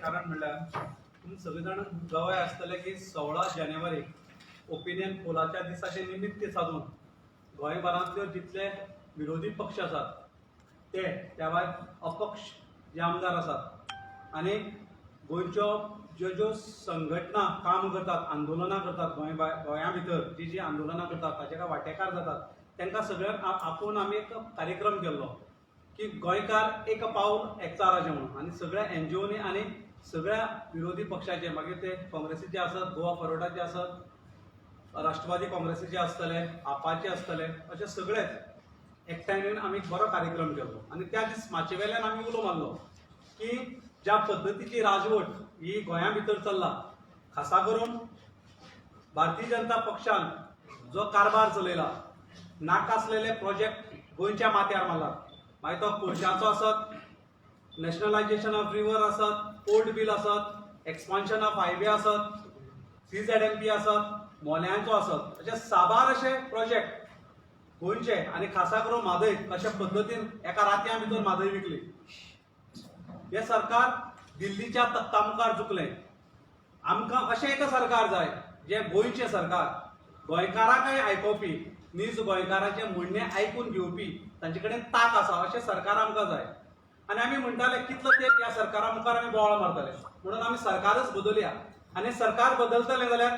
कारण म्हणल्यार तुम्ही सगळे जाण गवाय आसतले की 16 जानेवारी ओपिनियन पोलाच्या दिसाचे निमित्त साधून गोंयभरांतल्यो जितले विरोधी पक्ष आसात ते त्या भायर अपक्ष जे आमदार आसात आनी गोंयच्यो ज्यो ज्यो संघटना काम करतात आंदोलनां करतात गोंया भितर जी आंदोलनां करतात ताचे वांटेकार जातात तांकां सगळ्यांक आपोवन आमी एक कार्यक्रम केल्लो की गोंयकार एक पावल एकचाराचें म्हणून आनी सगळ्या एनजीओनी आनी सगळ्या विरोधी पक्षाचे मागीर ते काँग्रेसीचे आसत गोवा फॉरवर्डाचे आसत राष्ट्रवादी काँग्रेसीचे आसतले आपाचे आसतले अशे सगळेच एकठांय येवन आमी बरो कार्यक्रम केल्लो आनी त्या दीस माचे वेल्यान आमी उलो मारलो की ज्या पद्दतीची राजवट ही गोंया भितर चल्ला खासा करून भारतीय जनता पक्षान जो कारभार चलयला नाकासलेले प्रोजेक्ट गोंयच्या माथ्यार मारलात मागीर तो कोळशाचो आसत नॅशनलायजेशन ऑफ रिवर आसत पोर्ट बील आसत एक्सपान्शन ऑफ हायवे आसत CZMP आसत मोल्यांचो आसत अशे साबार अशे प्रोजेक्ट गोंयचे आनी खासा करून म्हादय अशा पद्दतीन एका रातया भितर म्हादय विकली हे सरकार दिल्लीच्या तख्ता मुखार चुकलें आमकां अशें एक सरकार जाय जे गोंयचें सरकार गोंयकारांकय आयकोवपी नीज गोंयकारांचे म्हणणे आयकून घेवपी तांचे कडेन ताक आसा अशें सरकार आमकां जाय आनी आमी म्हणटाले कितलो तेंप ह्या सरकारा मुखार आमी बोवाळ मारताले म्हणून आमी सरकारच बदलया आनी सरकार बदलतले जाल्यार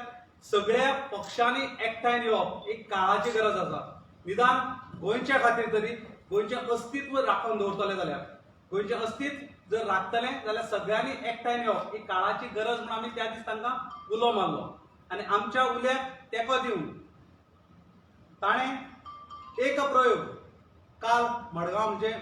सगळ्या पक्षांनी एकठांय येवप एक काळाची गरज आसा निदान गोंयच्या खातीर तरी गोंयचें अस्तित्व राखून दवरतले जाल्यार गोंयचें अस्तित्व जर राखतले जाल्यार सगळ्यांनी एकठांय येवप ही काळाची गरज म्हणून आमी त्या दीस तांकां उलो मारलो आनी आमच्या उल्याक तेंको दिवन ताणें एक प्रयोग काल मडगांव म्हणजे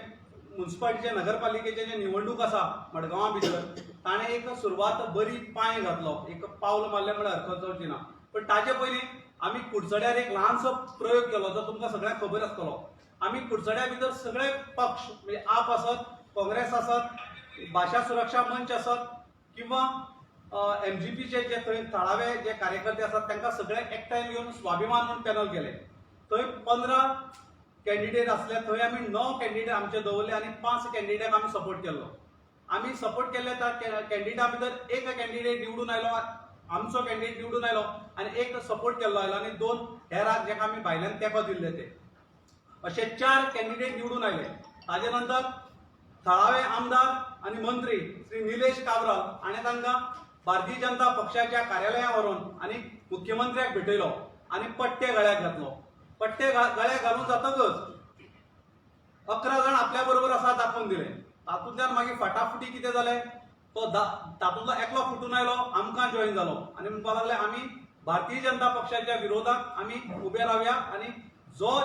म्युनिसिपालिटीचे नगरपालिकेचे जे निवडणूक आसा मडगांवा भितर ताणें एक सुरवात बरी पांय घातलो एक पावल मारलें म्हळ्यार हरकत जावची ना पण ताचे पयलीं आमी कुडचड्यार एक ल्हानसो प्रयोग केलो जो तुमकां सगळ्यांक खबर आसतलो आमी कुडचड्या भितर सगळे पक्ष म्हणजे आप आसत काँग्रेस आसत भाषा सुरक्षा मंच आसत किंवा MGPचे जे थंय थळावे जे कार्यकर्ते आसात तांकां सगळे एकठांय येवन स्वाभिमान म्हणून पॅनल केले थंय 15 कॅन्डिडेट आसले थंय आमी 9 कॅन्डिडेट आमचे दवरले आनी 5 कॅन्डिडेटाक आमी सपोर्ट केल्लो आमी सपोर्ट केल्ले त्या कॅन्डिडेटा भितर एक कॅन्डिडेट निवडून आयलो आमचो कॅन्डिडेट निवडून आयलो आनी एक सपोर्ट केल्लो आयलो आनी 2 हेराक जेका आमी भायल्यान तेंको दिल्ले ते अशे 4 कॅन्डिडेट निवडून आयले ताजे नंतर थळावे आमदार आनी मंत्री श्री निलेश काब्राल हाणें तांकां भारतीय जनता पक्षाच्या कार्यालयां व्हरून आनी मुख्यमंत्र्याक भेटयलो आनी पट्टे गळ्याक घातलो पट्टे गळ्याक घालून जातकच 11 जाण आपल्या बरोबर आसा दाखोवन दिले तातूंतल्यान मागीर फटाफटी कितें जालें तो तातूंतलो एकलो फुटून आयलो आमकां जॉईन जालो आनी म्हणपाक लागले आमी भारतीय जनता पक्षाच्या विरोधाक आमी उबे रावया आनी जो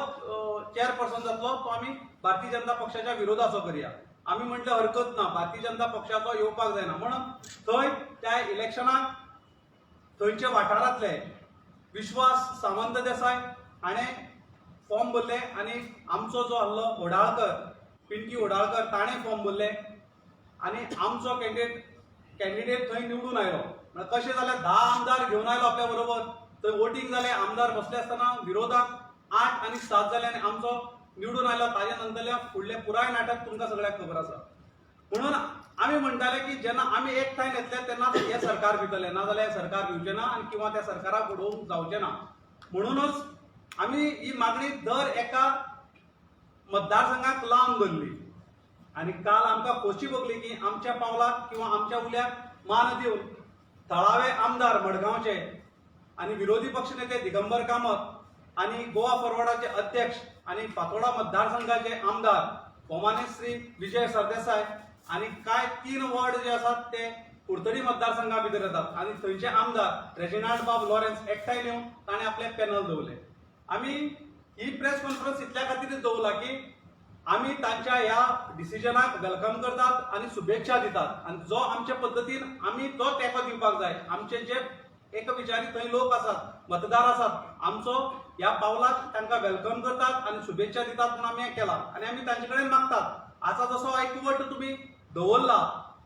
चेअरपर्सन जातलो तो आमी भारतीय जनता पक्षाच्या विरोधाचो करया आमी म्हटलें हरकत ना भारतीय जनता पक्षाचो येवपाक जायना म्हणून थंय त्या इलेक्शनाक थंयचे वाठारांतले विश्वास सामंत देसाय हाणें फॉर्म भरले आनी आमचो जो आसलो ओडाळकर पिंकी ओडाळकर ताणें फॉर्म भरले आनी आमचो कॅन्डिडेट थंय निवडून आयलो म्हळ्यार कशें जालें 10 आमदार घेवन आयलो आपल्या बरोबर थंय वोटींग जालें आमदार बसले आसतना विरोधाक 8 आनी 7 जाले आनी आमचो निवडून आयलो ताजे नंतरले फुडले पुराय नाटक तुमकां सगळ्यांक खबर आसा म्हणून आमी म्हणटाले की जेन्ना आमी एकठांय येतले तेन्ना हे सरकार भितरले नाजाल्यार सरकार भिवचें ना आनी किंवा त्या सरकाराक उडोवंक जावचें ना म्हणूनच आमी ही मागणी दर एका मतदारसंघाक लावन धरली आनी काल आमकां खोशी भोगली की आमच्या पावलाक किंवा आमच्या उल्याक मान दिवन थळावे आमदार मडगांवचे आनी विरोधी पक्ष नेते दिगंबर कामत आनी गोवा फॉरवर्डाचे अध्यक्ष आनी फातोर्डा मतदारसंघाचे आमदार भोमाने श्री विजय सरदेसाय आनी काय 3 वॉर्ड जे आसात ते कुडचडी मतदारसंघा भितर येतात आनी थंयचे आमदार रेजिनाल्ड बाब लॉरेन्स एकठांय येवन ताणें आपले पॅनल दवरले आमी ही प्रेस कॉन्फरन्स इतल्या खातीर दवरला की आमी तांच्या ह्या डिसिजनाक वेलकम करतात आनी शुभेच्छा दितात आनी जो आमचे पद्दतीन आमी तो तेंको दिवपाक जाय आमचे जे एक विचारी थंय लोक आसात मतदार आसात आमचो ह्या पावलाक तांकां वेलकम करतात आनी शुभेच्छा दितात म्हणून आमी हें केलां आनी आमी तांचे कडेन मागतात आतां जसो एकवट तुमी दवरला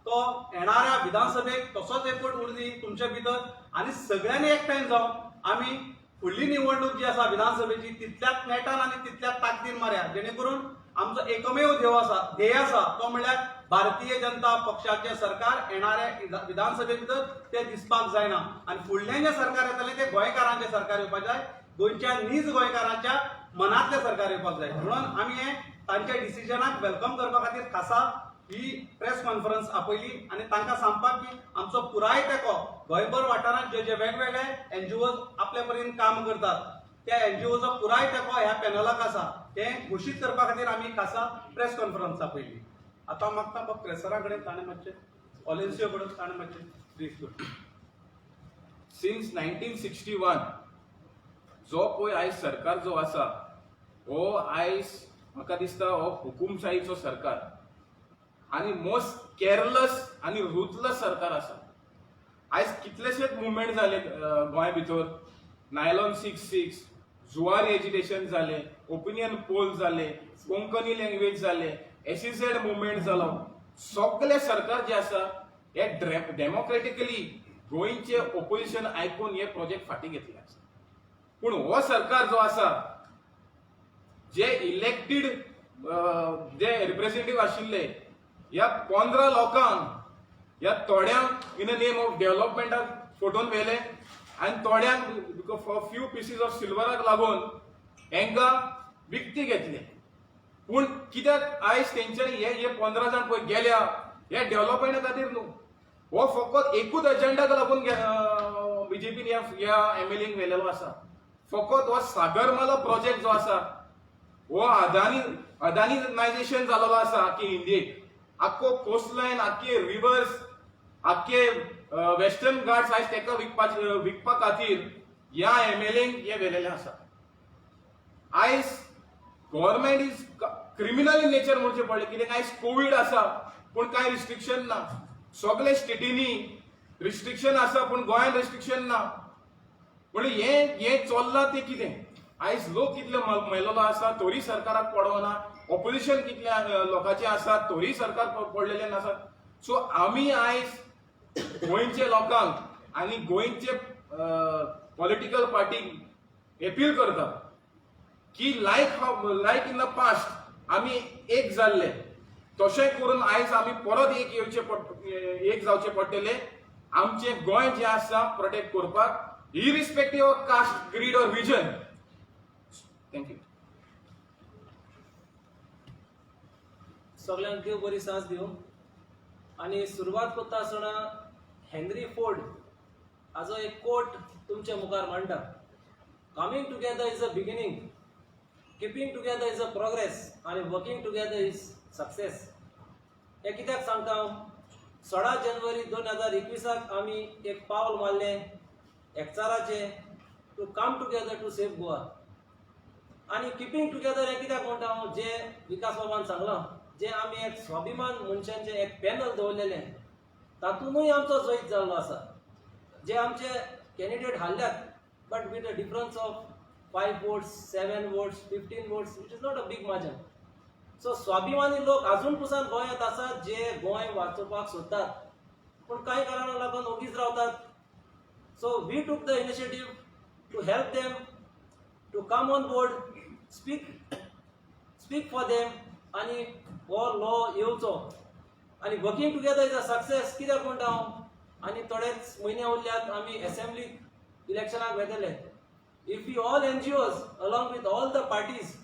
तो येणाऱ्या विधानसभेक तसोच एकवट उरली तुमचे भितर आनी सगळ्यांनी एकठांय जावन आमी फुडली निवडणूक जी आसा विधानसभेची तितल्याच नेटान आनी तितल्याच ताकदीन मारया जेणे करून आमचो एकमेव ध्येय आसा तो म्हणल्यार भारतीय जनता पक्षाचे सरकार येणाऱ्या विधानसभे भितर ते दिसपाक जायना आणि फुडलें जे सरकार येतलें ते गोंयकारांचे सरकार येवपाक जाय, गोंयच्या नीज गोंयकारांच्या मनातले सरकार येवपाक जाय. म्हणून आमी हे तांच्या डिसिजनाक वेलकम करपा खातीर खासा ही प्रेस कॉन्फरन्स आपयली आणि तांकां सांगपाक की आमचो पुराय तेंको गोंयभर वाठारांत जे जे वेगवेगळे एनजीओज आपले परीन काम करतात त्या एनजीओचो पुराय तेंको ह्या पॅनलाक आसा तें घोशीत करपा खातीर आमी खासा प्रेस कॉन्फरन्स आपयली. आतां मागता प्रेसरा कडेन ताणें मातशें ऑलेन्सियो कडेन ताणें मातशें ब्रीफ करचें. सिन्स 1961 जो पळय आयज सरकार जो आसा हो आयज म्हाका दिसता हो हुकुमशाहीचो सरकार आनी मोस्ट केअरलेस आनी रुथलेस सरकार आसा. आयज कितलेशेच मुवमेंट जाले गोंय भितर, नायलॉन 6-6, जुवारी एजिटेशन जाले, ओपिनियन पोल जाले, कोंकणी लँग्वेज जाले, एसीझेड मुवमेंट जालो. सगळे सरकार जे आसा हे डेमोक्रेटिकली गोंयचे ओपोजिशन आयकून हे प्रोजेक्ट फाटीं घेतले आसा. पूण हो सरकार जो आसा जे इलेक्टेड जे रिप्रेझेंटेटिव्ह आशिल्ले ह्या 15 लोकांक ह्या थोड्यांक इन द नेम ऑफ डेव्हलपमेंटाक फटोवन व्हेले आनी थोड्यांक फॉर फ्यू पीसीस ऑफ सिल्वराक लागून हांकां विकती घेतले. पूण कित्याक आयज तेंच्यांनी हे 15 जाण पळय गेल्या हे डेव्हलपमेंटा खातीर न्हू, हो फकत एकूच एजेंडाक लागून बीजेपीन ह्या एमएलएंक व्हेलेलो आसा. फकत हो सागरमाला प्रोजेक्ट जो आसा हो अदानीनायझेशन जालेलो आसा आख्खे इंडियेक. आख्खो कोस्टलायन, आख्खे रिवर्स, आख्खे वेस्टर्न घाट्स आयज तेका विकपा खातीर ह्या एमएलएंक हे व्हेलेले आसा. आयज government is criminal in nature म्हणचे पडले कित्याक आयज कोविड आसा पूण कांय रिस्ट्रिक्शन ना. सगळे स्टेटींनी रिस्ट्रिक्शन आसा पूण गोंयांत रिस्ट्रिक्शन ना. म्हणजे हे चल्लां तें कितें? आयज लोक कितले मेलेलो आसा तरी सरकाराक पडवना, ऑपोजिशन कितल्या लोकांचे आसा तरी सरकार पडलेले नासा. सो आमी आयज गोंयचे लोकांक आनी गोंयचे पॉलिटिकल पार्टीक अपील करता की लायक इन द पास्ट आमी एक जाल्ले तशें करून आयज आमी परत एक जावचे पडटले. आमचें गोंय जें आसा प्रोटेक्ट करपाक irrespective of caste, creed or region. Thank you. सगळ्यांक देव बरी सांज दिवं. आणि सुरवात करता आसतना हेनरी फोर्ड हाजो एक कोट तुमच्या मुखार मांडटा. Coming together is a beginning, keeping together is a progress आणि वर्किंग टुगेदर इज सक्सेस. हे कित्याक सांगता? 16 जानेवारी 2021 आमी एक पावल मारलें एकचाराचे to come together to save Goa. आणि किपिंग टुगेदर हे कित्याक म्हणटा हांव, जे विकास बाबान सांगलां, जे आमी एक स्वाभिमान मनशांचे एक पॅनल दवरलेलें तातूंतूय आमचो जैत जाल्लो आसा. जे आमचे कॅन्डिडेट हारल्यात but with a difference of 5 votes, 7 votes, 15 votes, it is not a big margin. So स्वाभिमानी लोक अजून पुसान गोंयांत आसात जे गोंय वाचोवपाक सोदतात पूण कांय कारणाक लागून ओगीच रावतात. So we took the initiative to help them to come on board, speak for them आणि हो लॉ येवचो आणि working together is a success. कित्याक म्हणटा हांव, आणि थोडेच म्हयने उरल्यात आमी असेंब्ली इलेक्शनाक वेतले. If we all NGOs along with all the parties,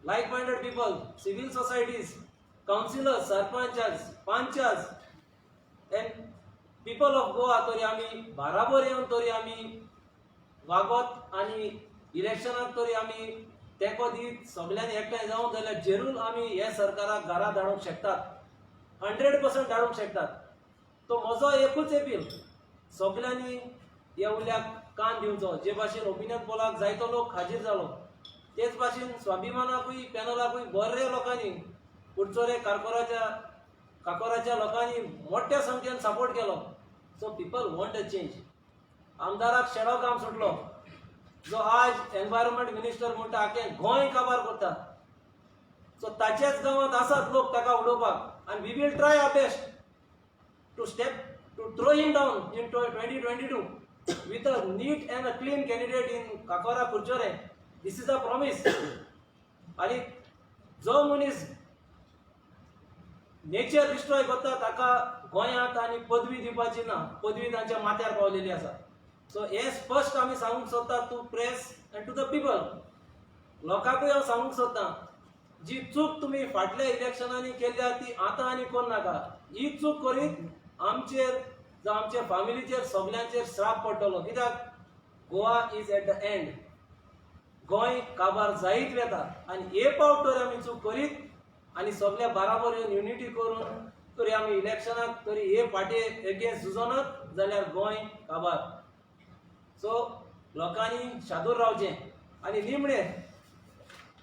like-minded people, civil societies, councillors, sarpanchas, panchas and people of Goa तरी आमी बाराबर येवन तरी आमी वागत आणि इलेक्शनाक तरी आमी तेंको दीत सगळ्यांनी एकठांय जावन जाल्यार जरूर आमी हे सरकाराक घरा धाडूंक शकतात, 100% धाडूंक शकतात. तो म्हजो एकूच अपील, सगळ्यांनी ह्या उल्याक कान दिवचो. जे भाशेन ओपिनियन पोलाक जायतो लोक हाजीर जालो तेच भाशेन स्वाभिमानाकूय पॅनलाकूय बरे लोकांनी कुडचोरे काकोराच्या लोकांनी मोठ्या संख्येन सपोर्ट केलो. So people want a change. आमदाराक शेडो काम सुटलो जो आज एनवायरमेंट मिनिस्टर म्हणटा आख्खें गोंय काबार करता. सो ताचेच गांवांत आसात लोक ताका उडोवपाक आनी we will try our best to throw him down in 2022 with a neat and a clean candidate in Kakora Kurchore. This is a promise. आणि जो मनीस नेचर डिस्ट्रॉय करता ताका गोंयांत आनी पदवी दिवपाची ना, पदवी तांच्या माथ्यार पावलेली आसा. सो हे स्पश्ट आमी सांगूंक सोदता to press and to the people. लोकांकूय हांव सांगूंक सोदता, जी चूक तुमी फाटल्या इलेक्शनांनी केल्या ती आतां आनी करूं नाका. ही चूक करीत आमचेर जावं आमच्या फॅमिलीचेर सगल्यांचेर श्राप पडटलो. कित्याक Goa is at the end. Goa काबार जायत वेता आनी हे पावट तर आमी चूक करीत आनी सगळ्या बाराबर येवन युनिटी करून तरी आमी इलेक्शनाक तरी हे फाटी एगेन्स्ट झुजोनत जाल्यार गोंय काबार. सो लोकांनी शादूर रावचें. आनी निमणे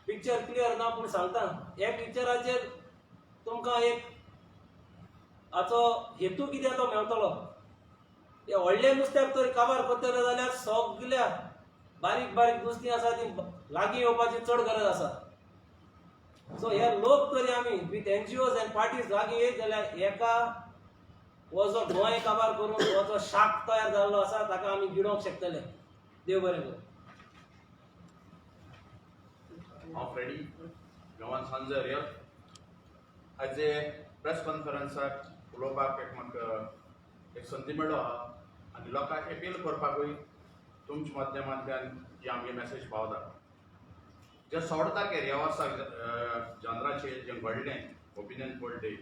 पिक्चर क्लियर ना पूण सांगता, हे पिक्चराचेर तुमकां एक हाचो हेतू कितें तो मेळटलो. हे व्हडले नुस्त्याक तरी काबार करतले जाल्यार सगळ्या बारीक बारीक नुस्तीं आसा ती लागीं येवपाची चड गरज आसा. सो हे लोक तरी आमी विथ NGOs अँड पार्टीज लागीं येत जाल्यार एका हो जो गोंय काबार करून हो जो शाक तयार जाल्लो आसा ताका आमी गिडोवंक शकतले. देव बरें करूं. हांव फ्रेडी गांवांत सांजर येत. आज प्रेस कॉन्फरन्साक उलोवपाक म्हाका एक संदी मेळ्ळो आहा आनी लोकांक अपील करपाकूय तुमच्या माध्यमांतल्यान जी आमगे मॅसेज पावता. जे 16 तारखेर ह्या वर्सा जनराचेर जें घडलें ओपिनियन पोल डे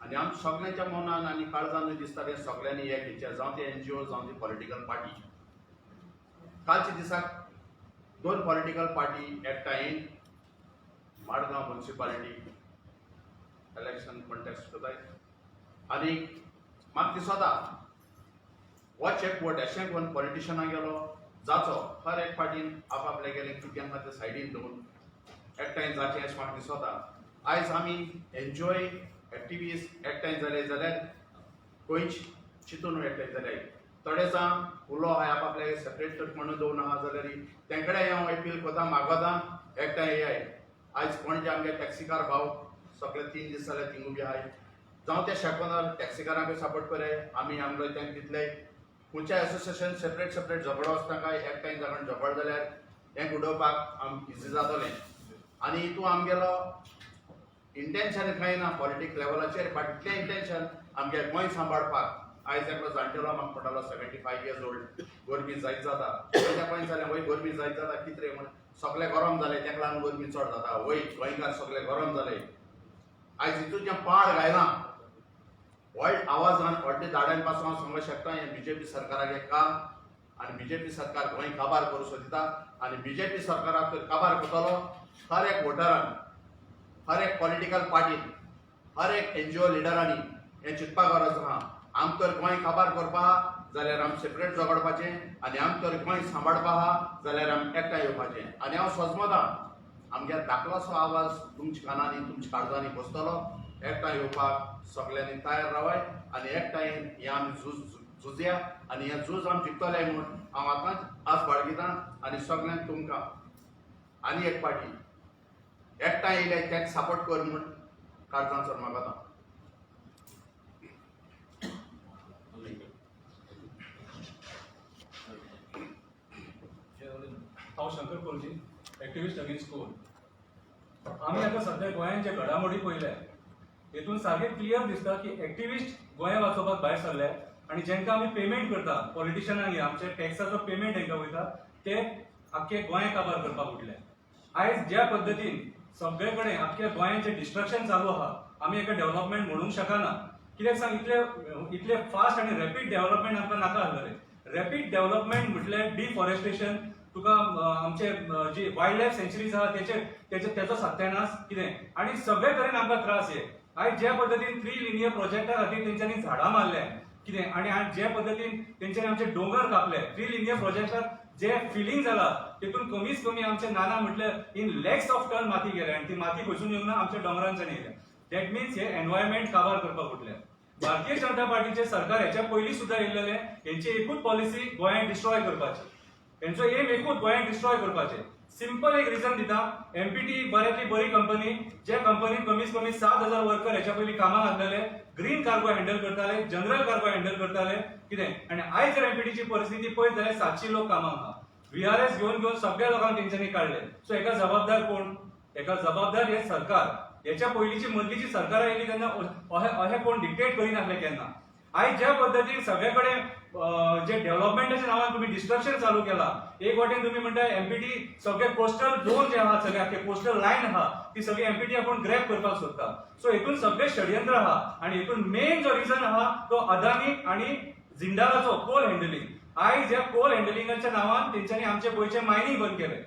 आनी आमच्या सगळ्यांच्या मनान आनी काळजांत दिसता तें सगळ्यांनी एक हेचेर जावं ते NGO जावं ती पॉलिटिकल पार्टी. कालच्या दिसाक 2 पॉलिटिकल पार्टी एकठांय मडगांव म्युनिसिपालिटी इलेक्शन कॉन्टेस्ट करताय आनी म्हाका दिसता हो चॅक वोट अशें कोण पॉलिटिशनाक गेलो जाचो हर एक पार्टीन आपआपले गेले चुक्यां खातीर सायडीन दवरून एकठांय जाचें अशें म्हाका दिसता. आयज आमी NGO एक्टिविस्ट एकठांय जाले जाल्यार गोंयच चिंतून एकठांय जाले. थोडे जाण उलो आहाय आपआपले सेपरेट चर्च म्हणून दवरून आहा जाल्यार तेंकडेय हांव अपील करता मागोता एकठांय येयाय. आयज कोण जे आमगे टॅक्सीकार भाव सगळे 3 दीस जाले थिंग उबे आहाय जावं ते शेकोनार टॅक्सीकारांकूय सपोर्ट कराय. आमी आमगे तेंक दितले खंयच्या एसोसिएशन सेपरेट झगडो आसता काय एकठांय जाण झगड जाल्यार हें उडोवपाक आमकां इजी जातलें. आनी हितून आमगेलो इंटेन्शन कांय ना पॉलिटीक लेवलाचेर बट इतलें इंटेन्शन आमगे गोंय सांबाळपाक. आयज एकलो जाणटेलो म्हाका म्हणटालो 75 years old गरमी जायत जाता. तेच्या पॉयंट जालें वय गरमी जायत जाता कितें रे म्हण सगळे गरम जाले तेका लागून गरमी चड जाता. वय गोंयकार सगळे गरम जाले. आयज हितून जें पाड घायना व्हड आवाजान व्हडले झाडान पासून हांव सांगूंक शकता हें BJP सरकाराचें काम आनी BJP सरकार गोंय काबार करूं सोदिता आनी BJP सरकाराक काबार करतलो. हर एक वोटरान हर एक पॉलिटिकल पार्टीन हर एक NGO लिडरांनी हें चिंतपाक गरज आहा. आमकां तर गोंय काबार करपा जाल्यार आमी सेपरेट झगडपाचें आनी आमकां तर गोंय सांबाळपा आहा जाल्यार आमी एकठांय येवपाचें. आनी हांव सोजमतां आमगे धाकलोसो आवाज तुमच्या कानांनी तुमच्या काळजांनी बसतलो. एकठांय येवपाक सगळ्यांनी तयार रावाय आनी एकठांय हें आमी झुजया आनी हें झूज आमी जिखतले म्हूण हांव आतांच आस बाळगितां आनी सगळ्यांक तुमकां आनी एक पार्टी एकठांय येयले तेका सपोर्ट कर म्हूण काळजांचो मागता. हांव शंकर कोलजी एक्टिविस्ट अगेन्स्ट कोल. आमी आतां सध्या गोंयांत जे घडामोडी पळयल्या हेतून सारकें क्लियर दिसता की एक्टिविस्ट गोंया वाचोवपाक भायर सरले आनी जेंकां आमी पेमेंट करता पॉलिटिशनांक आमचे टॅक्साचो पेमेंट हेंकां वयता ते आख्खे गोंय काबार करपाक उठले. आयज ज्या पद्दतीन सगळे कडेन आख्ख्या गोंयांत जें डिस्ट्रक्शन चालू आहा आमी हेका डेव्हलपमेंट म्हणूंक शकना. कित्याक सांग इतले फास्ट आनी रॅपीड डेव्हलपमेंट आमकां नाका आसलें. रॅपीड डेव्हलपमेंट म्हटल्यार डिफॉरेस्टेशन तुका आमचे जी वायल्ड लायफ सँच्युरीज आहा तेचो सत्यानाश कितें आनी सगळे तरेन आमकां त्रास हे. आयज ज्या पद्दतीन 3 लिनियर प्रोजेक्टा खातीर तेंच्यांनी झाडां मारल्या कितें आनी जे पद्दतीन तेंच्यांनी आमचे दोंगर कापले 3 लिनियर प्रोजेक्टाक जे फिलिंग जाला तेतून कमीच कमी आमचे नाना म्हटल्यार इन लॅक्स ऑफ टन माती गेले आनी ती माती खंयसून येवंक ना आमच्या डोंगरांच्यान येयल्या. दॅट मिन्स हे एनवायरमेंट काबार करपाक उठले. भारतीय जनता पार्टीचे सरकार हेच्या पयलीं सुद्दां येयलेले हेंची एकूच पॉलिसी गोंयांत डिस्ट्रॉय करपाची. हेंचो एम एकूच गोंयांत डिस्ट्रॉय करपाचें. सिंपल एक रिजन दिता MPT बऱ्यांतली बरी कंपनी जे कंपनीन कमीत कमी 7,000 वर्कर हेच्या पयलीं कामाक घातलेले ग्रीन कार्गो हँडल करताले जनरल कार्गो हँडल करताले कितें आनी आयज जर MPTची परिस्थिती पळयत जाल्यार 700 लोक कामाक आहा. VRS घेवन सगळ्या लोकांक तेंच्यांनी काडले. सो हेका जबाबदार कोण? हेका जबाबदार हे सरकार याच्या पयलींची मदलीची सरकार आयली तेन्ना अहे कोण डिक्टेट करिनासले केन्ना. आयज ज्या पद्दतीन सगळे कडेन जे डेव्हलपमेंटाच्या नांवान तुम्ही डिस्ट्रक्शन चालू केला, एक वाटेन तुम्ही म्हणटा एमपीटी सगळे कोस्टल झोन जे आहा सगळे आख्खे कोस्टल लायन आहा ती सगळी एमपीटी आपण ग्रॅब करपाक सोदता. सो हेतून सगळे षडयंत्र आहा आणि हेतून मेन जो रिझन आहा तो अदानी आणि जिंदालाचो कोल हँडलिंग. आयज ह्या कोल हँडलिंगाच्या नांवान तेंच्यांनी आमचे गोंयचे मायनिंग बंद केले.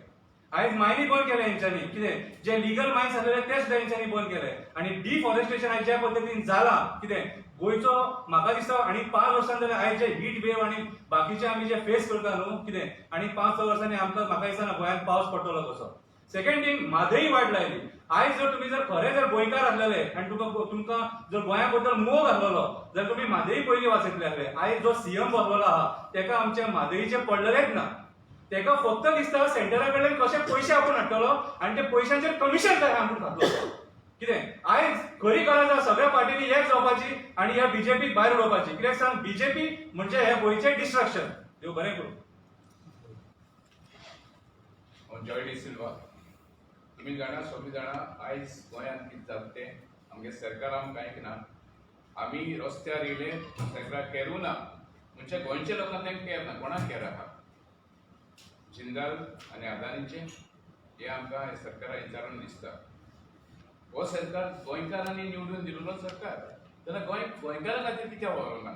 आयज मायनिंग बंद केले हेंच्यांनी. कितें जे लिगल मायन्स आसलेले तेच सुद्दां हेंच्यांनी बंद केले. आणि डिफॉरेस्टेशन आयज ज्या पद्दतीन जाला कितें गोंयचो म्हाका दिसता आणि 5 वर्सां जाल्यार आयज जे हीट वेव आणि बाकीचे आमी जे फेस करता न्हू कितें आणि 5-6 वर्सांनी आमकां म्हाका दिसना गोंयांत पावस पडटलो कसो. सेकंड थिंग म्हादई वाड लायली. आयज जर तुम्ही खरे जर गोंयकार आसलेले आणि तुमकां जर गोंया बद्दल मोग आसलेलो जर तुम्ही म्हादई पयलीं वाचयतले आसले. आयज जो सीएम बसलेलो आहा तेका आमच्या म्हादईचे पडलेलेच ना. तेका फक्त दिसता सेंटरा कडल्यान कशे पयशे आपूण हाडटलो आणि ते पयशांचेर कमिशन काय आपूण घातलो. कितें आयज खरी गरज आसा सगळ्या पार्टीनी एक जावपाची आणि ह्या बीजेपीक भायर उडोवपाची. कित्याक सांग बीजेपी म्हणजे हे गोंयचे डिस्ट्रक्शन. देव बरें करूं. जॉय डी सिल्वा, तुम्ही जाणा सगळीं जाणा आयज गोंयांत कितें जाता तें आमगे सरकार आमकां ऐकना. आमी रस्त्यार येयले सरकार केरूं ना म्हणजे गोंयच्या लोकांक तेंकां केर ना. कोणाक केर आहा? जिंदाल आनी अदानीचे हे आमकां हे सरकारा विचारून दिसता. हो सरकार गोंयकारांनी निवडून दिल्लो सरकार जाल्यार गोंयकारां खातीर कित्याक व्हरोना?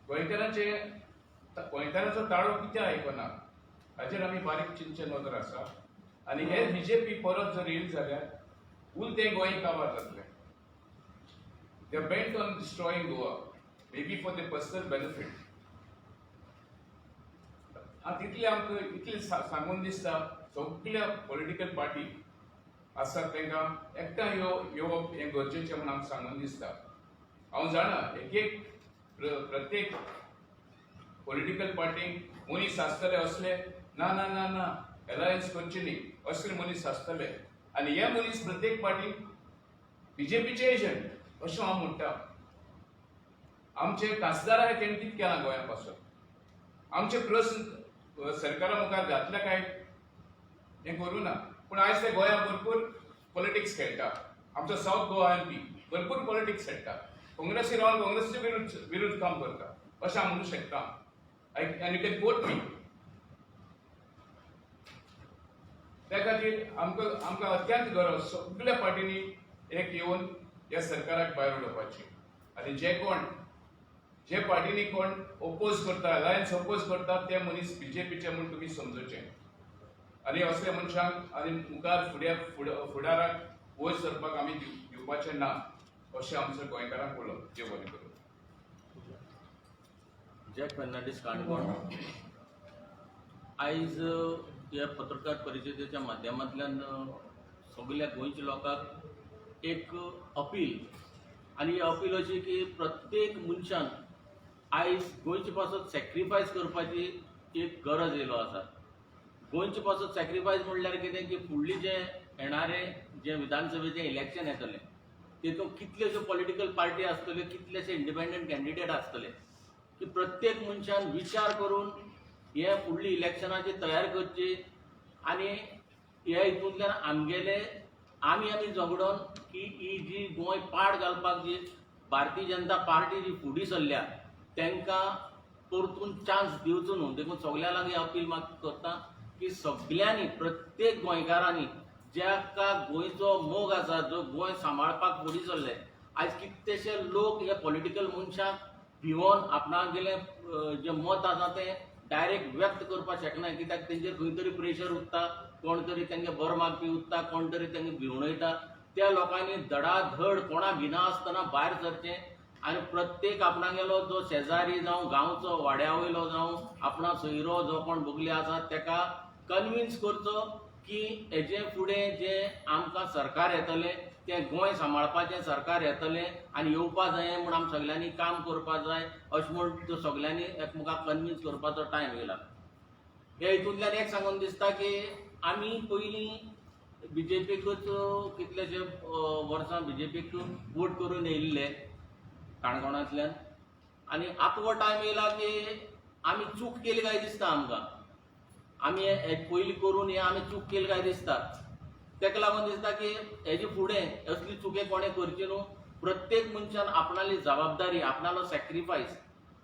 गोंयकारांचो ताळो कित्याक आयकना? हाचेर आमी बारीक चिंतचे नदर आसा. आनी हे बीजेपी परत जर येयली जाल्यार उल ते गोंय काबार जातले. They are bent on destroying Goa may be for the personal benefit. तितले आमकां इतले सांगून दिसता सगळ्या पॉलिटिकल पार्टी आसात तांकां एकठांय येवप हें गरजेचें म्हूण आमकां सांगून दिसता. हांव जाणा प्रत्येक पॉलिटिकल पार्टीक मनीस आसतले असले ना ना ना ना अलायन्स करची न्ही असले मनीस आसतले. आनी हे मनीस प्रत्येक पार्टीक बीजेपीचे एजंट अशें हांव म्हणटा. आमचे खासदार आहाय तेणी कितें केलां गोंया पासून? आमचे प्रश्न सरकारा मुखार घातले काय? हें करूं ना. पूण आयज ते गोंया भरपूर पॉलिटिक्स खेळटा. आमचो साऊथ गोवा एमपी भरपूर पॉलिटिक्स खेळटा. काँग्रेसीर रावन काँग्रेसीचे विरुद्ध काम करता अशें हांव म्हणूंक शकता. आनी यू कॅन कोट मी. त्या खातीर आमकां अत्यंत गरज सगळ्या पार्टींनी एक येवन ह्या सरकाराक भायर उडोवपाची. आनी जे पार्टीनी कोण ओपोज करता अलायन्स ओपोज करता ते मनीस बीजेपीचे म्हूण तुमी समजूचे. आनी असल्या मनशांक आनी मुखार फुडाराक वयर सरपाक आमी दिवपाचे ना अशें आमच्या गोंयकारांक उलोवप. देव बरें करूं. जॅक फर्नांडीस काणकोण. आयज ह्या पत्रकार परिशदेच्या माध्यमांतल्यान सगळ्या गोंयच्या लोकांक एक अपील आनी ही अपील अशी की प्रत्येक मनशान आयज गोंयचे पासत सॅक्रिफायस करपाची एक गरज येयलो आसा. गोंयचे पासत सॅक्रिफायस म्हणल्यार कितें की फुडली जे येणारे जे विधानसभेचें इलेक्शन येतलें तेतूंत कितलेशे पॉलिटिकल पार्टी आसतल्यो, कितलेशे इंडिपेंडंट कॅन्डिडेट आसतले की प्रत्येक मनशान विचार करून हे फुडली इलेक्शनाची तयारी करची. आनी ह्या हितूंतल्यान आमी झगडोन की ही जी गोंय पाड घालपाक जी भारतीय जनता पार्टी जी फुडें सरल्या तांकां परतून चान्स दिवचो न्हू. देखून सगळ्या लागीं अपील करता की सगळ्यांनी प्रत्येक गोंयकारांनी ज्याका गोंयचो मोग आसा जो गोंय सांबाळपाक फुडें सरले. आयज कितलेशे लोक हे पॉलिटिकल मनशाक भिवून आपणागेलें जें मत आसा तें डायरेक्ट व्यक्त करपाक शकना. कित्याक तेंचेर खंय तरी प्रेशर उरता, कोण तरी तांकां बर मागपी उरता, कोण तरी तांकां भिवणयता. त्या लोकांनी धडाधड कोणा भिना आसतना भायर सरचें आनी प्रत्येक आपणागेलो जो शेजारी जावं गांवचो वाड्या वयलो जावं आपणा सोयरो जो कोण भोगले आसा ताका कन्विन्स करचो की हेजे फुडें जें आमकां सरकार येतलें तें गोंय सांबाळपाचें सरकार येतलें आनी येवपा जाय म्हूण आमी सगळ्यांनी काम करपाक जाय अशें म्हूण त्यो सगळ्यांनी एकमेकाक कन्विन्स करपाचो टायम येयला. हे हितूंतल्यान एक सांगून दिसता की आमी पयलीं बीजेपीकूच कितलेशे वर्सां बीजेपीक वोट करून येयल्ले काणकोणांतल्यान आनी आतां हो टायम येयला की आमी चूक केली काय दिसता आमकां. आमी पयलीं करून हे आमी चूक केली काय दिसता. ताका लागून दिसता की हेजे फुडें असली चुके कोणें करची न्हू. प्रत्येक मनशान आपणाली जबाबदारी, आपणालो सॅक्रिफायस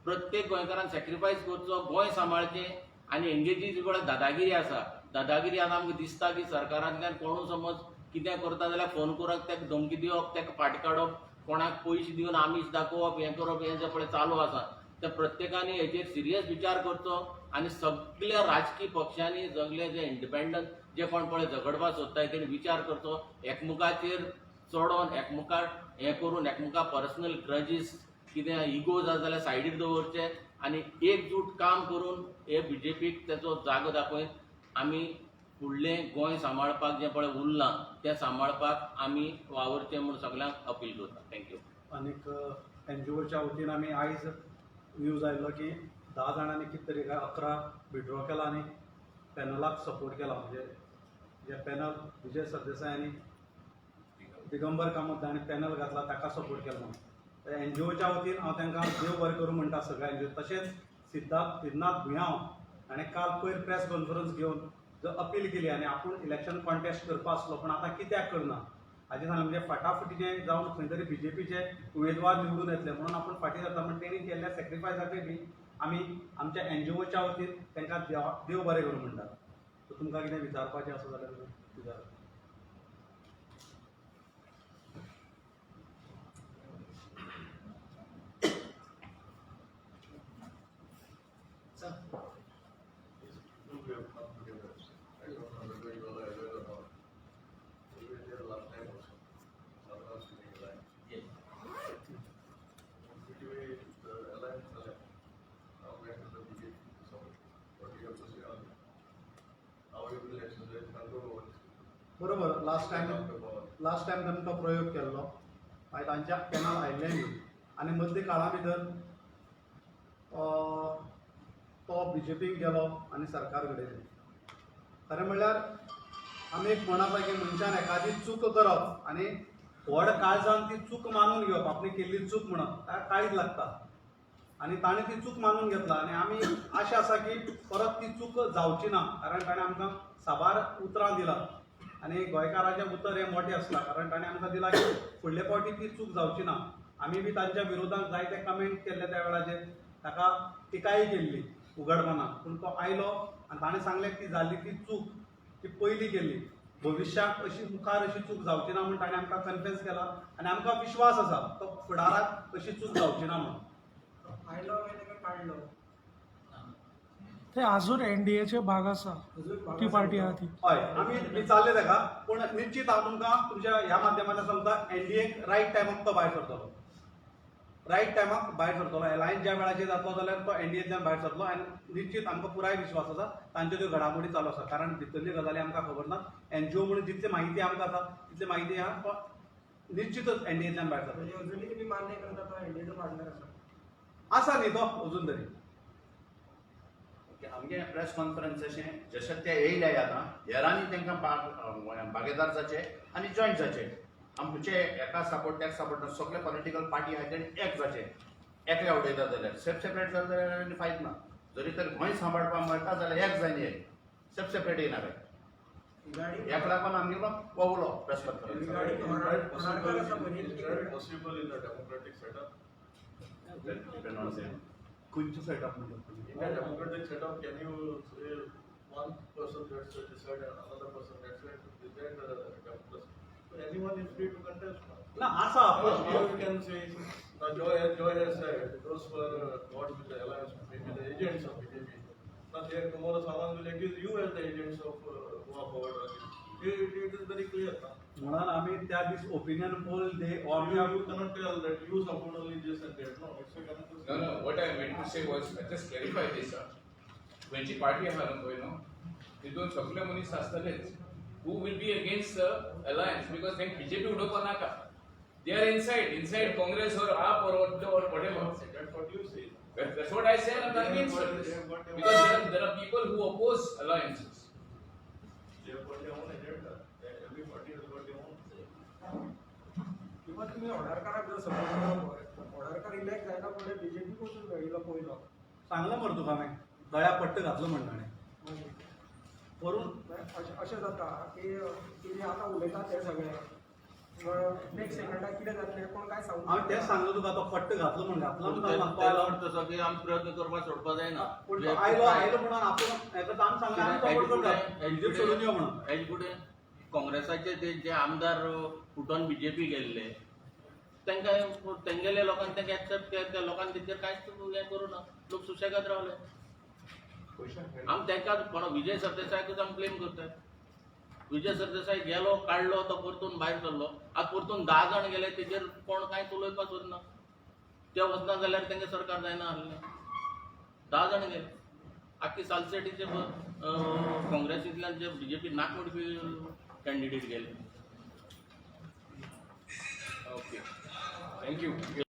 प्रत्येक गोंयकारान सॅक्रिफायस करचो, गोंय सांबाळचें. आनी हेंगे जी पळय दादागिरी आसा, दादागिरी आतां आमकां दिसता की सरकारांतल्यान कोणूय समज कितें करता जाल्यार फोन करप, ताका धमकी दिवप, ताका फाटी काडप, कोणाक पयशे दिवन आमीश दाखोवप, हें करप, हें जें पळय चालू आसा ते प्रत्येकानी हेचेर सिरियस विचार करचो. आनी सगळ्या राजकीय पक्षांनी सगळे जे इंडिपेंडंट जे कोण पळय झगडपाक सोदताय तेणी विचार करचो. एकमुखाचेर चडोवन एकमुखार हें करून एकमुखा पर्सनल ग्रजीस कितें इगो जाता जाल्यार सायडीक दवरचे आनी एकजूट काम करून हे बीजेपीक तेचो जागो दाखयत आमी फुडलें गोंय सांबाळपाक जें पळय उरलां तें सांबाळपाक आमी वावरचें म्हूण सगळ्यांक अपील करता. थँक्यू. आनीक एनजीओच्या वतीन आमी आयज न्यूज आयिल्लो की 10 जाणांनी कितें तरी 11 विड्रॉ केला आनी पॅनलाक सपोर्ट केला. म्हणजे जे पॅनल विजय सरदेसाय आनी दिगंबर कामत हांणी पॅनल घातला ताका सपोर्ट केला म्हणून. एनजीओच्या वतीन हांव तांकां देव बरें करूं म्हणटा सगळ्या एनजीओ. तशेंच सिद्धार्थ भुयाव हाणें काल पयर प्रेस कॉन्फरन्स घेवन जो अपील केली आनी आपूण इलेक्शन कॉन्टेस्ट करपा आसलो पूण आतां कित्याक करना हाजें सांगलें. म्हणजे फटाफटीचें जावन खंय तरी बीजेपीचे उमेदवार निवडून येतले म्हणून आपूण फाटीं जाता. म्हण तेणी केल्ल्या सॅक्रिफायसाकय बी आमी आमच्या एनजीओच्या वतीन तांकां देव बरें करूं म्हणटात. सो तुमकां कितें विचारपाचें आसा जाल्यार विचार. बरोबर. लास्ट टायम ताणें तो प्रयोग केल्लो. मागीर तांच्या पॅनल आयिल्लें बी आनी मदल्या काळा भितर तो बीजेपीक गेलो आनी सरकार घडयलें. खरें म्हणल्यार आमी एक म्हण आसा की मनशान एखादी चूक करप आनी व्हड काळजान ती चूक मानून घेवप. आपली केल्ली चूक म्हणून ताका काळीज लागता आनी ताणें ती चूक मानून घेतला. आनी आमी आशा आसा की परत ती चूक जावची ना. कारण ताणें आमकां साबार उतरां दिलां आनी गोंयकाराचें उतर हें मोटें आसता. कारण ताणें आमकां दिलां की फुडले फावटी ती चूक जावची ना. आमी बी तांच्या विरोधांत जायते कमेंट केल्ले त्या वेळाचेर, ताका टिकाय केल्ली उघडपणान. पूण तो आयलो आनी ताणें सांगलें की जाल्ली ती चूक ती पयलीं केल्ली, भविश्याक अशी मुखार अशी चूक जावची ना म्हूण ताणें आमकां कन्फेस केला. आनी आमकां विश्वास आसा तो फुडाराक अशी चूक जावची ना म्हणून. आयलो काय ताका काडलो ते आजून एनडीएचे भाग आसा, ती पार्टी आहा ती. हय आमी विचारले ताका. पूण निश्चित हांव तुमकां तुमच्या ह्या माध्यमांतल्यान सांगता एनडीएक रायट टायमाक तो भायर सरतलो. रायट टायमाक भायर सरतलो. एलायन्स ज्या वेळाचेर जातलो जाल्यार तो एनडीएतल्यान भायर सरतलो. आनी निश्चित आमकां पुराय विश्वास आसा तांच्यो त्यो घडामोडी चालू आसा. कारण भितरल्यो गजाली आमकां खबर ना. एनजीओ म्हणून जितली म्हायती आमकां आसा तितली म्हायती आहा तो निश्चितच एनडीएतल्यान भायर सरतलो. म्हणजे अजुनूय तुमी मान्य करता तो एनडीएचो पार्टनर आसा. आसा न्ही तो अजून तरी. आमगे प्रेस कॉन्फरन्साचें जशें ते येयले आतां हेरांनी तांकां भागीदार जाचे आनी जॉयंट जाचे. आमचे एका सपोर्ट तेका सपोर्ट ना. सगळे पॉलिटिकल पार्टी आहाय तेणी एक जाचे. एकले उडयता जाल्यार सेपरेट जाले जाल्यार फायद ना. जरी तर गोंय सांबाळपाक मेळटा जाल्यार एक जायनी सेपरेट येना काय. गाडी एक लागून आमगेलो वळलो प्रेस कॉन्फरन्स. गाडी होराडकार आसा बरी possible in a democratic setup? खंयच्या सेटअप म्हणटा In a democratic setup, can you say one person gets to decide and another person gets to decide democracy? So anyone is free to contest. ना आसा. Now you can say, now Joy has said, those who are not with the alliance, maybe the agents of BJP. Now there tomorrow someone will accuse you as the agents of who are forward. It is very clear. म्हणून आमी त्या दीस opinion poll दे You cannot tell that you support only this and that. No, it's a democracy. No, what I meant to say was, just clarify this, sir. खंयची party आहा न्हू पळय न्हू तितून सगळे मनीस आसतलेच who will be against the alliance because then BJP उडोवपा नाका. They are inside Congress or AAP or whatever. That's what you say. That's what I said. I'm against this because there are people who oppose alliances. They have got their own agenda. Every party has got their own. किंवा तुम्ही होराडकाराक जर support करा होराडकार elect जायना फुडें BJP पासून घडिल्लो पयलो. सांगलं मरे तुका हांवें गळ्या पट्ट घातलो म्हण ताणें. व्हरून अशें जाता की तुमी आतां उलयता ते सगळे नेक्स्ट सेकंडाक कितें जातलें कोण काय सांगू हांवें तेंच सांगलो तुका तो फट्ट घातलो म्हण घातलो पूण म्हणून म्हाका त्याला कळलो. वाटतं तसो की आमी प्रयत्न करपाक सोडपा जायना पूण तो आयलो म्हणून आपूण हेका ताण सांगलें आमी सपोर्ट करता बीजेपी सोडून यो म्हणून. हेजे फुडें काँग्रेसाचे ते जे आमदार फुटोन बीजेपी गेल्ले तांकां तेंगेले लोकांनी तांकां एक्सेप्ट केले त्या लोकांनी तेचेर कांयच हें करूं ना लोक सुशेगाद रावले आमी तांकां कोण विजय सरदेसायकूच आमी ब्लेम करतात विजय सरदेसाय गेलो काडलो तो परतून भायर सरलो आतां परतून 10 जाण गेले तेचेर कोण कांयच उलोवपाक सोदना ते वचना जाल्यार तांकां सरकार जायना आहलें 10 जाण गेले आख्खी सालसेटीचे काँग्रेसींतल्यान जे बीजेपी नाकमुडपी कॅन्डिडेट गेले ओके थँक्यू